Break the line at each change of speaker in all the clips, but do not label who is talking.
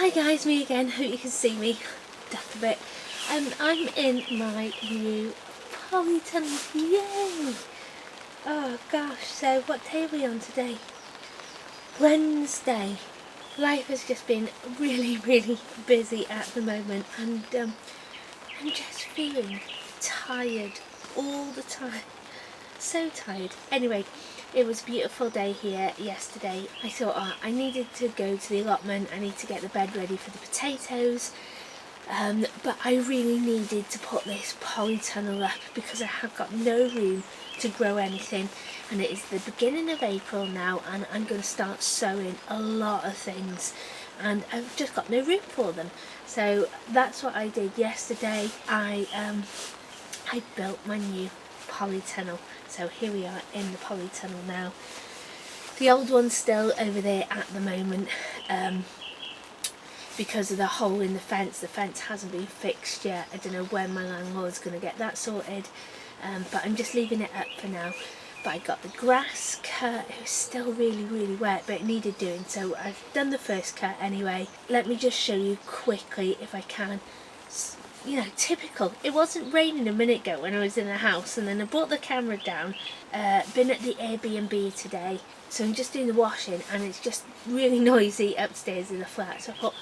Hi guys, me again. Hope you can see me. Duck a bit. I'm in my new Polytunnel. Yay! Oh gosh, so what day are we on today? Wednesday. Life has just been really busy at the moment, and I'm just feeling tired all the time. So tired. Anyway, it was a beautiful day here yesterday. I thought, I needed to go to the allotment. I need to get the bed ready for the potatoes. But I really needed to put this polytunnel up because I have got no room to grow anything, and it is the beginning of April now, and I'm going to start sowing a lot of things, and I've just got no room for them. So that's what I did yesterday. I built my new polytunnel. So here we are in the polytunnel now. The old one's still over there at the moment because of the hole in the fence. The fence hasn't been fixed yet. I don't know when my landlord's going to get that sorted, but I'm just leaving it up for now. But I got the grass cut. It was still really wet, but it needed doing, so I've done the first cut anyway. Let me just show you quickly if I can. You know, typical. It wasn't raining a minute ago when I was in the house, and then I brought the camera down. Been at the Airbnb today, so I'm just doing the washing, and it's just really noisy upstairs in the flat. So I thought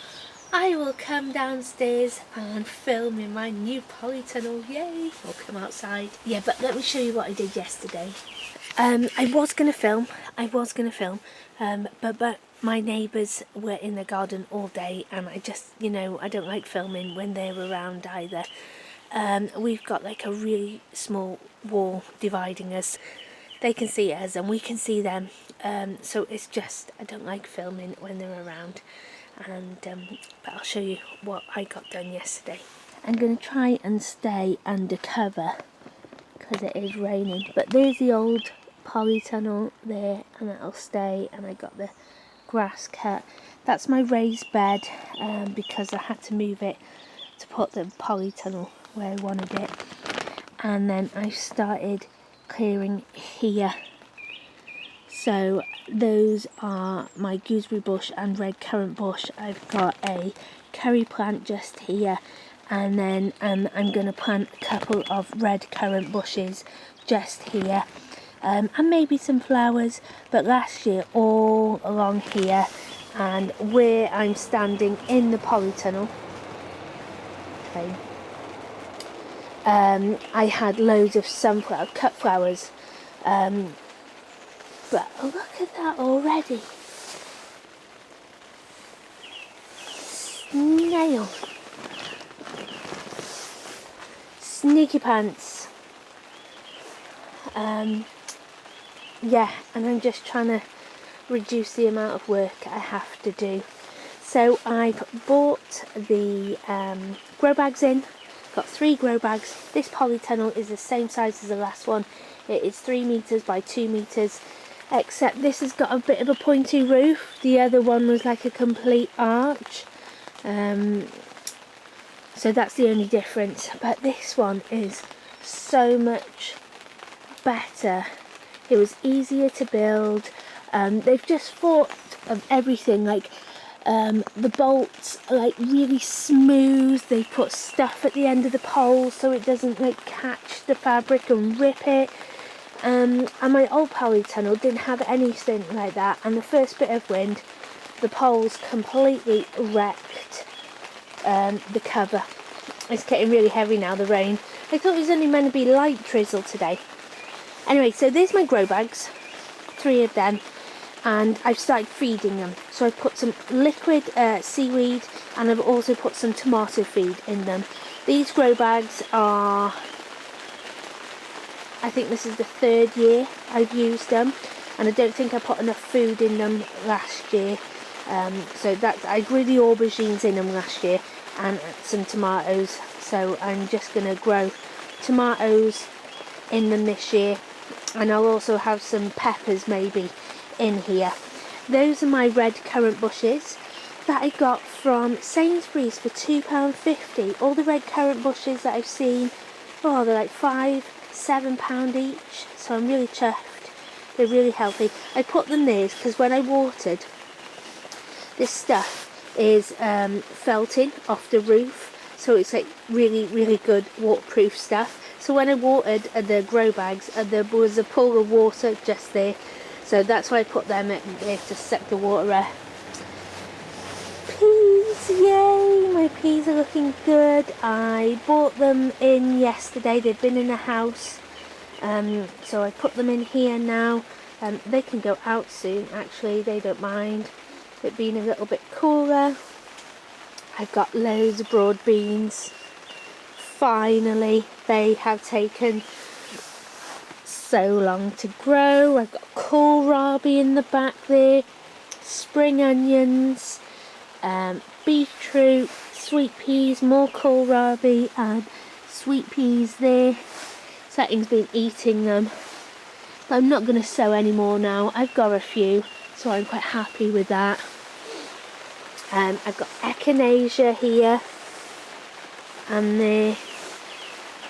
I will come downstairs and film in my new polytunnel. Yay! Or come outside. Yeah, but let me show you what I did yesterday. I was gonna film, but my neighbours were in the garden all day, and I just, you know, I don't like filming when they're around either. We've got like a really small wall dividing us. They can see us and we can see them, so it's just, I don't like filming when they're around. And but I'll show you what I got done yesterday. I'm going to try and stay under cover because it is raining, but there's the old polytunnel there, and that'll stay. And I got the grass cut. That's my raised bed, because I had to move it to put the polytunnel where I wanted it. And then I started clearing here. So those are my gooseberry bush and red currant bush. I've got a curry plant just here, and then I'm going to plant a couple of red currant bushes just here, and maybe some flowers. But last year, all along here and where I'm standing in the polytunnel, okay, I had loads of sunflower cut flowers, but look at that already. Snail. Sneaky pants. Yeah, and I'm just trying to reduce the amount of work I have to do. So I've bought the grow bags in. Got 3 grow bags. This polytunnel is the same size as the last one. It is 3 meters by 2 meters, except this has got a bit of a pointy roof. The other one was like a complete arch. So that's the only difference. But this one is so much better. It was easier to build. They've just thought of everything, like the bolts are like really smooth. They put stuff at the end of the pole so it doesn't like catch the fabric and rip it. And my old polytunnel didn't have anything like that, and the first bit of wind, the poles completely wrecked the cover. It's getting really heavy now, the rain. I thought it was only meant to be light drizzle today. Anyway, so there's my grow bags, 3 of them, and I've started feeding them. So I've put some liquid seaweed, and I've also put some tomato feed in them. These grow bags are, I think this is the 3rd year I've used them, and I don't think I put enough food in them last year. So I grew the aubergines in them last year and some tomatoes, so I'm just going to grow tomatoes in them this year, and I'll also have some peppers maybe in here. Those are my red currant bushes that I got from Sainsbury's for £2.50. All the red currant bushes that I've seen, oh, they're like £5-7 each, so I'm really chuffed. They're really healthy. I put them there because when I watered this stuff, is felting off the roof, so it's like really good waterproof stuff. So when I watered the grow bags, there was a pool of water just there, so that's why I put them in there to suck the water out. Peas, yay! My peas are looking good. I bought them in yesterday. They've been in the house, so I put them in here now. They can go out soon, actually. They don't mind it being a little bit cooler. I've got loads of broad beans. Finally, they have taken so long to grow. I've got kohlrabi in the back there, spring onions, beetroot, sweet peas, more kohlrabi and sweet peas there. Setting's been eating them. But I'm not going to sow anymore now. I've got a few, so I'm quite happy with that. I've got echinacea here and there.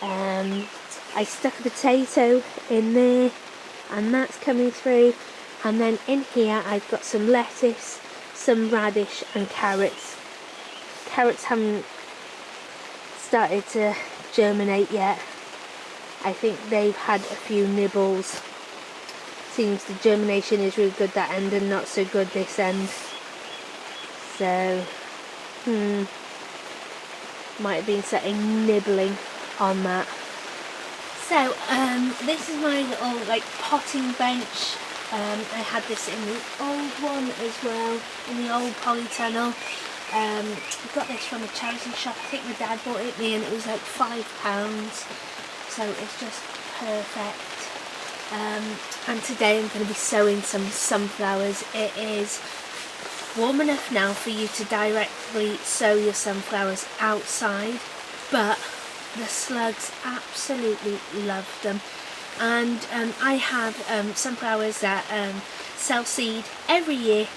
I stuck a potato in there and that's coming through. And then in here I've got some lettuce, some radish and carrots. Carrots haven't started to germinate yet. I think they've had a few nibbles. Seems the germination is really good that end and not so good this end. So, might have been something nibbling on that. So, this is my little like potting bench. I had this in the old one as well, in the old Polytunnel. I got this from a charity shop. I think my dad bought it me and it was like £5. So it's just perfect. And today I'm going to be sowing some sunflowers. It is warm enough now for you to directly sow your sunflowers outside, but the slugs absolutely love them. And I have sunflowers that sell seed every year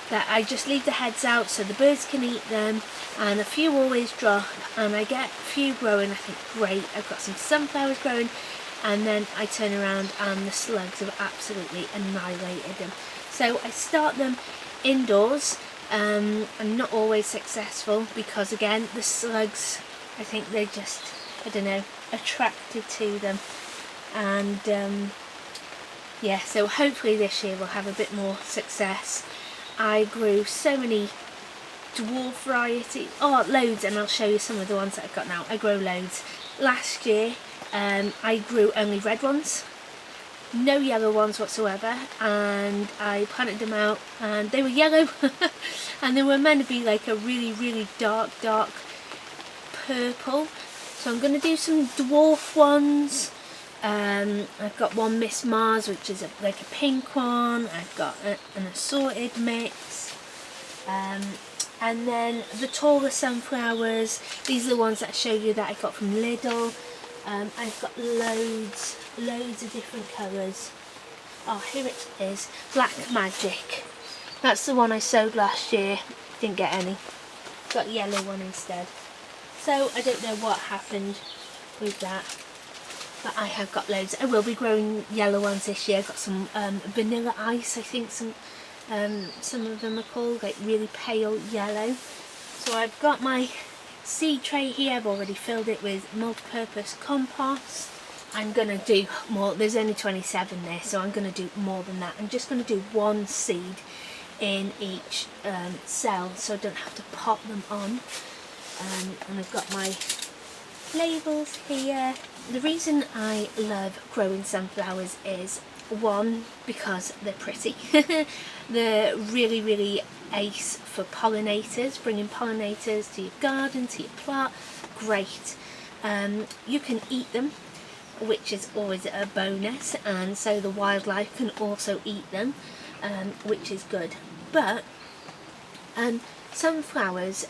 that I just leave the heads out so the birds can eat them, and a few always drop and I get a few growing. I think great, I've got some sunflowers growing, and then I turn around and the slugs have absolutely annihilated them. So I start them indoors. I'm not always successful because again the slugs, I think they're just, I don't know, attracted to them. And yeah, so hopefully this year we'll have a bit more success. I grew so many dwarf varieties, loads, and I'll show you some of the ones that I've got now. I grow loads. Last year I grew only red ones, no yellow ones whatsoever, and I planted them out and they were yellow and they were meant to be like a really dark purple. So I'm going to do some dwarf ones. I've got one Miss Mars, which is like a pink one. I've got an assorted mix, and then the taller sunflowers. These are the ones that I showed you that I got from Lidl. I've got loads of different colours. Oh, here it is, Black Magic. That's the one I sowed last year. Didn't get any. Got a yellow one instead. So I don't know what happened with that. But I have got loads. I will be growing yellow ones this year. I've got some vanilla ice, I think some of them are called, like really pale yellow. So I've got my seed tray here. I've already filled it with multi-purpose compost. I'm going to do more. There's only 27 there, so I'm going to do more than that. I'm just going to do one seed in each cell so I don't have to pop them on. And I've got my labels here. The reason I love growing sunflowers is, one, because they're pretty. They're really ace for pollinators, bringing pollinators to your garden, to your plot. Great. You can eat them, which is always a bonus, and so the wildlife can also eat them, which is good. But sunflowers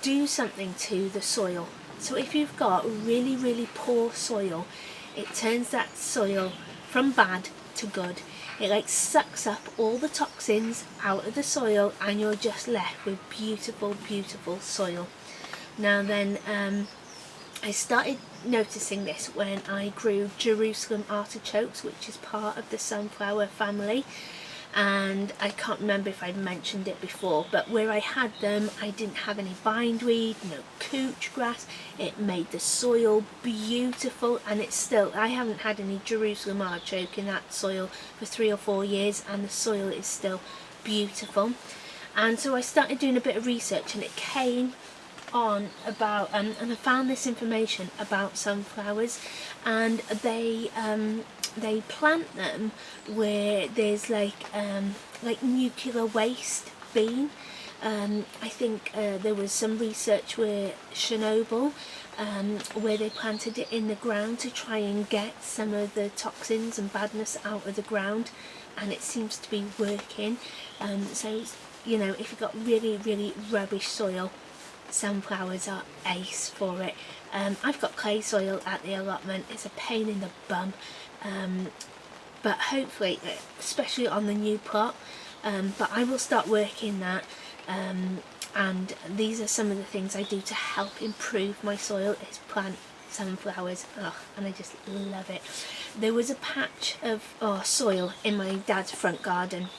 do something to the soil. So if you've got really poor soil, it turns that soil from bad to good. It like sucks up all the toxins out of the soil and you're just left with beautiful soil. Now then, I started noticing this when I grew Jerusalem artichokes, which is part of the sunflower family. and I can't remember if I'd mentioned it before, but where I had them I didn't have any bindweed, no couch grass. It made the soil beautiful, and it's still, I haven't had any Jerusalem artichoke in that soil for 3 or 4 years, and the soil is still beautiful. And so I started doing a bit of research, and it came on about and I found this information about sunflowers, and they plant them where there's like nuclear waste bin. I think there was some research where Chernobyl, where they planted it in the ground to try and get some of the toxins and badness out of the ground, and it seems to be working. So you know, if you've got really rubbish soil, sunflowers are ace for it. I've got clay soil at the allotment. It's a pain in the bum, but hopefully, especially on the new plot, but I will start working that, and these are some of the things I do to help improve my soil, is plant sunflowers. And I just love it. There was a patch of soil in my dad's front garden,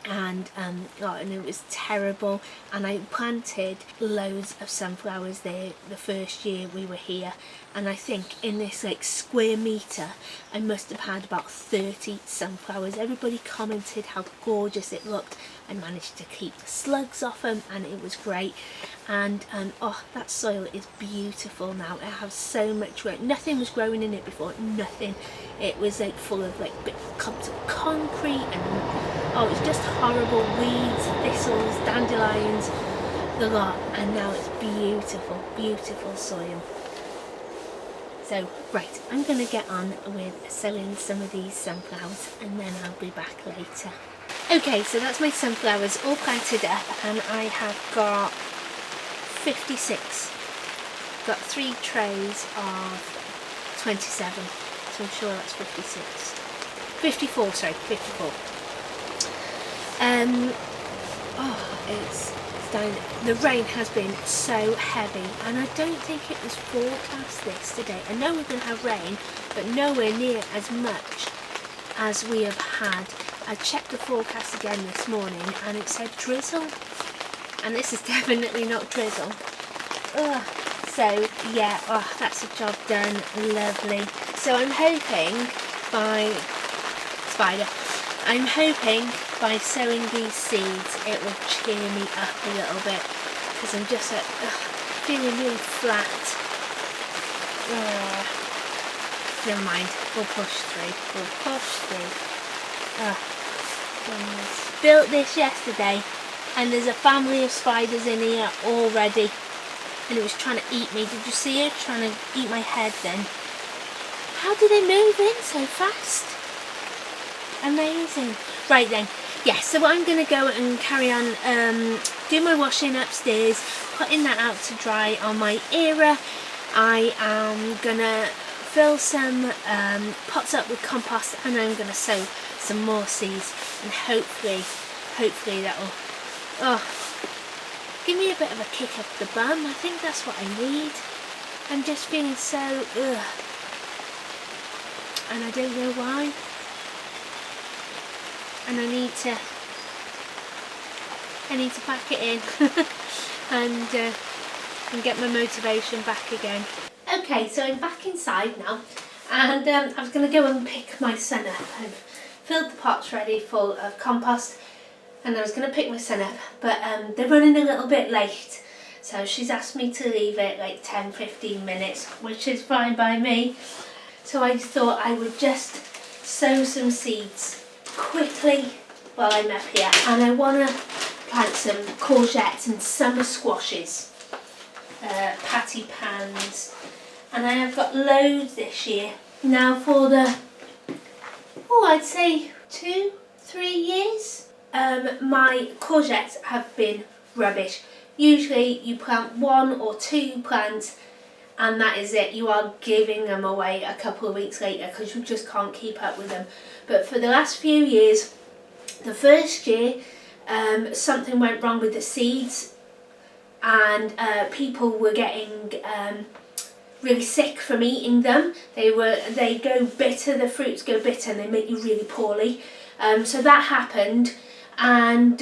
and it was terrible, and I planted loads of sunflowers there the first year we were here, and I think in this like square metre I must have had about 30 sunflowers. Everybody commented how gorgeous it looked. I managed to keep the slugs off them, and it was great. And that soil is beautiful now. It has so much work. Nothing was growing in it before, nothing. It was like full of like big clumps of concrete, and it was just horrible. Weeds, thistles, dandelions, the lot. And now it's beautiful soil. So right, I'm going to get on with sowing some of these sunflowers, and then I'll be back later. Okay, so that's my sunflowers all planted up, and I have got 56. Got 3 trays of 27, so I'm sure that's 56. 54, sorry, 54. It's down. The rain has been so heavy, and I don't think it was forecast this today. I know we're going to have rain, but nowhere near as much as we have had. I checked the forecast again this morning, and it said drizzle, and this is definitely not drizzle. So yeah, that's a job done. Lovely. So I'm hoping by sowing these seeds it will cheer me up a little bit, because I'm just feeling really flat. Never mind, we'll push through. Built this yesterday, and there's a family of spiders in here already, and it was trying to eat me. Did you see it? Trying to eat my head then. How do they move in so fast? Amazing. Right then, yes, so I'm going to go and carry on do my washing upstairs, putting that out to dry on my era. I am going to fill some pots up with compost, and I'm going to sow some more seeds, and hopefully that'll give me a bit of a kick up the bum. I think that's what I need. I'm just feeling so and I don't know why, and I need to pack it in and get my motivation back again. Okay, so I'm back inside now, and I was going to go and pick my son up. I've filled the pots ready full of compost, and I was going to pick my son up, but they're running a little bit late, so she's asked me to leave it like 10-15 minutes, which is fine by me. So I thought I would just sow some seeds quickly while I'm up here, and I want to plant some courgettes and summer squashes, patty pans, and I have got loads this year. Now for the, I'd say 2-3 years, my courgettes have been rubbish. Usually you plant 1 or 2 plants, and that is it. You are giving them away a couple of weeks later because you just can't keep up with them. But for the last few years, the first year, something went wrong with the seeds, and people were getting really sick from eating them. They go bitter, the fruits go bitter, and they make you really poorly. So that happened, and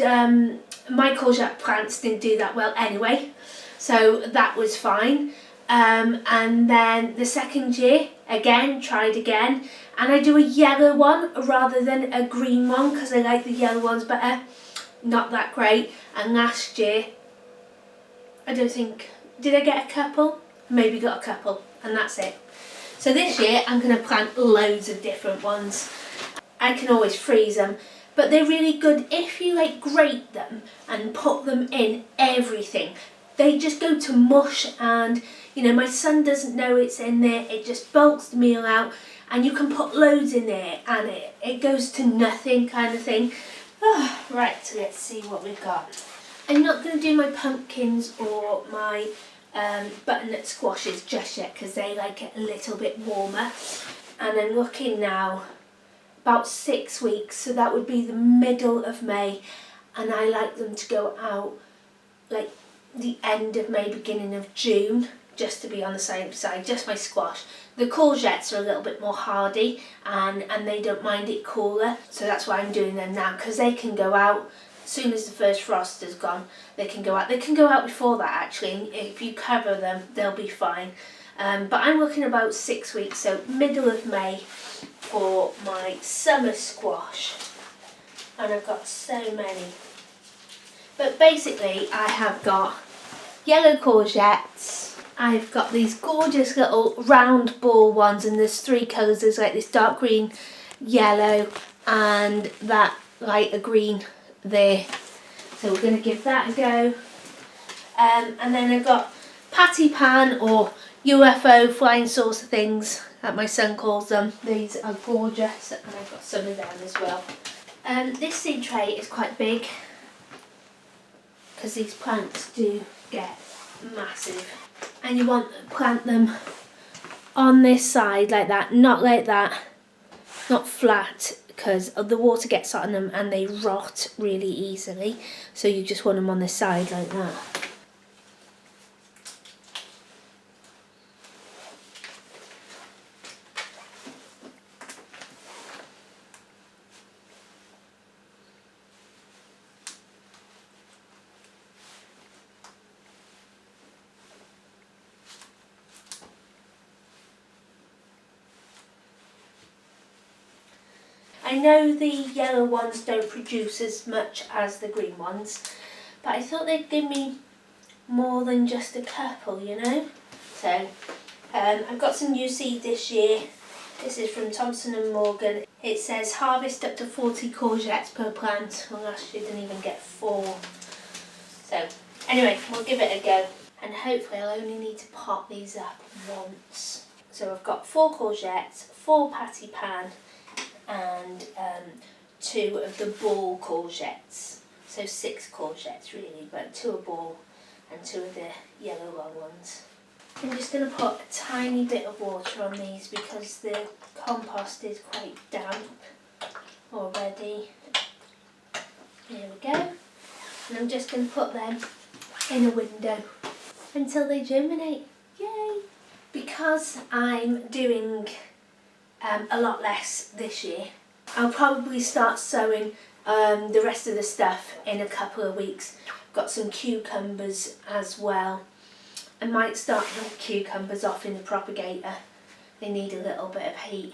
my courgette plants didn't do that well anyway, so that was fine. And then the second year, again, tried again, and I do a yellow one rather than a green one because I like the yellow ones better. Not that great. And last year, I don't think, did I get a couple? Maybe got a couple, and that's it. So this year I'm going to plant loads of different ones. I can always freeze them, but they're really good if you like grate them and put them in everything. They just go to mush, and you know, my son doesn't know it's in there. It just bulks the meal out, and you can put loads in there and it goes to nothing kind of thing. Oh, right, so let's see what we've got. I'm not going to do my pumpkins or my butternut squashes just yet because they like it a little bit warmer. And I'm looking now about 6 weeks, so that would be the middle of May, and I like them to go out like the end of May, beginning of June, just to be on the same side. Just my squash. The courgettes are a little bit more hardy and they don't mind it cooler, so that's why I'm doing them now, because they can go out as soon as the first frost is gone. They can go out. They can go out before that actually. If you cover them, they'll be fine. But I'm looking about 6 weeks, so middle of May for my summer squash. And I've got so many. But basically I have got yellow courgettes. I've got these gorgeous little round ball ones, and there's 3 colours. There's like this dark green, yellow, and that lighter green there. So we're going to give that a go. And then I've got patty pan or UFO flying saucer things that my son calls them. These are gorgeous, and I've got some of them as well. This seed tray is quite big because these plants do get massive, and you want to plant them on this side like that, not like that, not flat, because the water gets on them and they rot really easily. So you just want them on this side like that. I know the yellow ones don't produce as much as the green ones, but I thought they'd give me more than just a couple, you know. So I've got some new seed this year. This is from Thompson & Morgan. It says harvest up to 40 courgettes per plant. Well, last year didn't even get 4. So anyway, we'll give it a go. And hopefully I'll only need to pot these up once. So I've got 4 courgettes, 4 patty pan, and 2 of the ball courgettes. So 6 courgettes really, but 2 a ball and 2 of the yellow long ones. I'm just going to put a tiny bit of water on these because the compost is quite damp already. There we go. And I'm just going to put them in a window until they germinate. Yay! Because I'm doing a lot less this year, I'll probably start sowing the rest of the stuff in a couple of weeks. Got some cucumbers as well. I might start the cucumbers off in the propagator. They need a little bit of heat.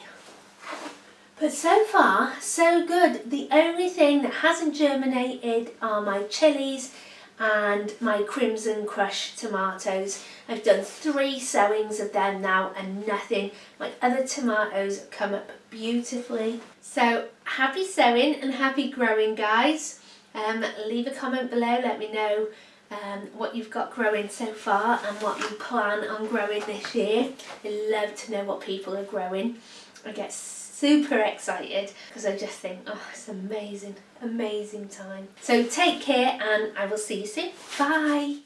But so far, so good. The only thing that hasn't germinated are my chilies and my Crimson Crush tomatoes. I've done 3 sowings of them now and nothing. My other tomatoes come up beautifully. So happy sowing and happy growing, guys. Leave a comment below, let me know what you've got growing so far and what you plan on growing this year. I love to know what people are growing. I get super excited because I just think, oh, it's amazing, amazing time. So take care and I will see you soon. Bye.